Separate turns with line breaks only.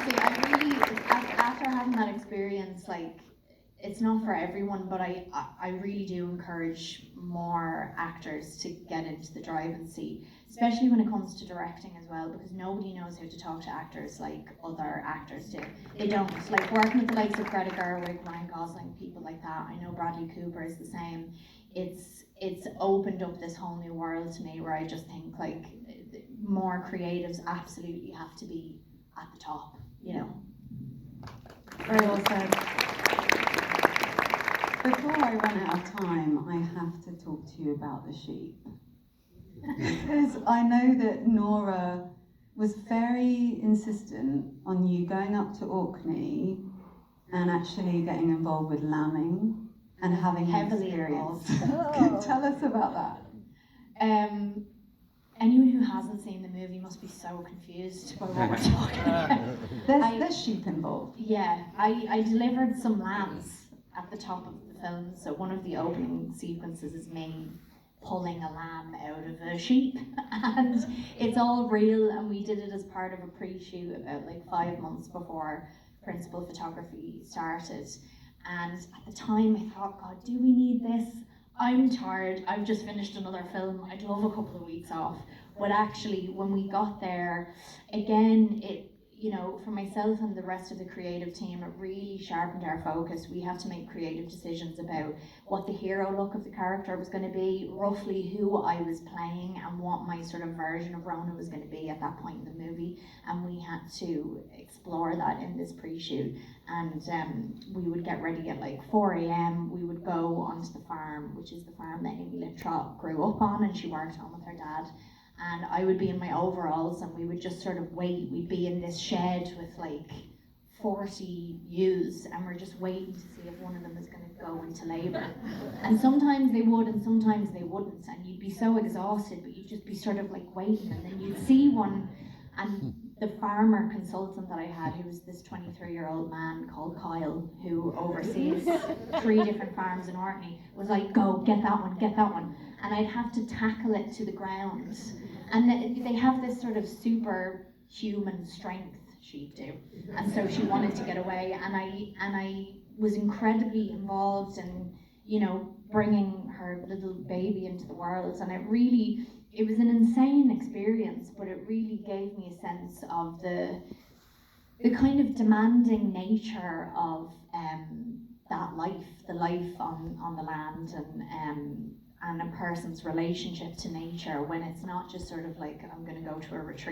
honestly, I really, after having that experience, like, it's not for everyone, but I really do encourage more actors to get into the drive-in seat, especially when it comes to directing as well, because nobody knows how to talk to actors like other actors do. They don't. Like, working with the likes of Greta Gerwig, Ryan Gosling, people like that, I know Bradley Cooper is the same. It's opened up this whole new world to me where I just think, like, more creatives absolutely have to be at the top, you know.
Very well said. Before I run out of time, I have to talk to you about the sheep. Because I know that Nora was very insistent on you going up to Orkney and actually getting involved with lambing and having
Heavily
experience.
involved.
Tell us about that.
Anyone who hasn't seen the movie must be so confused by what we're talking about.
There's sheep involved.
Yeah, I delivered some lambs at the top of the film, so one of the opening sequences is me pulling a lamb out of a sheep, and it's all real, and we did it as part of a pre-shoot about like 5 months before principal photography started. And at the time I thought, God, do we need this? I'm tired, I've just finished another film, I'd love a couple of weeks off. But actually, when we got there, again, it, you know, for myself and the rest of the creative team, it really sharpened our focus. We have to make creative decisions about what the hero look of the character was going to be, roughly who I was playing, and what my sort of version of Ronan was going to be at that point in the movie. And we had to explore that in this pre-shoot. And we would get ready at like 4 a.m. We would go onto the farm, which is the farm that Amy Littrott grew up on and she worked on with her dad. And I would be in my overalls and we would just sort of wait. We'd be in this shed with like 40 ewes and we're just waiting to see if one of them is going to go into labour. And sometimes they would and sometimes they wouldn't. And you'd be so exhausted, but you'd just be sort of like waiting. And then you'd see one, and the farmer consultant that I had, who was this 23-year-old man called Kyle, who oversees 3 different farms in Orkney, was like, go, get that one, get that one. And I'd have to tackle it to the ground. And they have this sort of superhuman strength, sheep do. And so she wanted to get away, and I was incredibly involved in, you know, bringing her little baby into the world. And it was an insane experience, but it really gave me a sense of the kind of demanding nature of that life, the life on the land, and a person's relationship to nature, when it's not just sort of like, I'm going to go to a retreat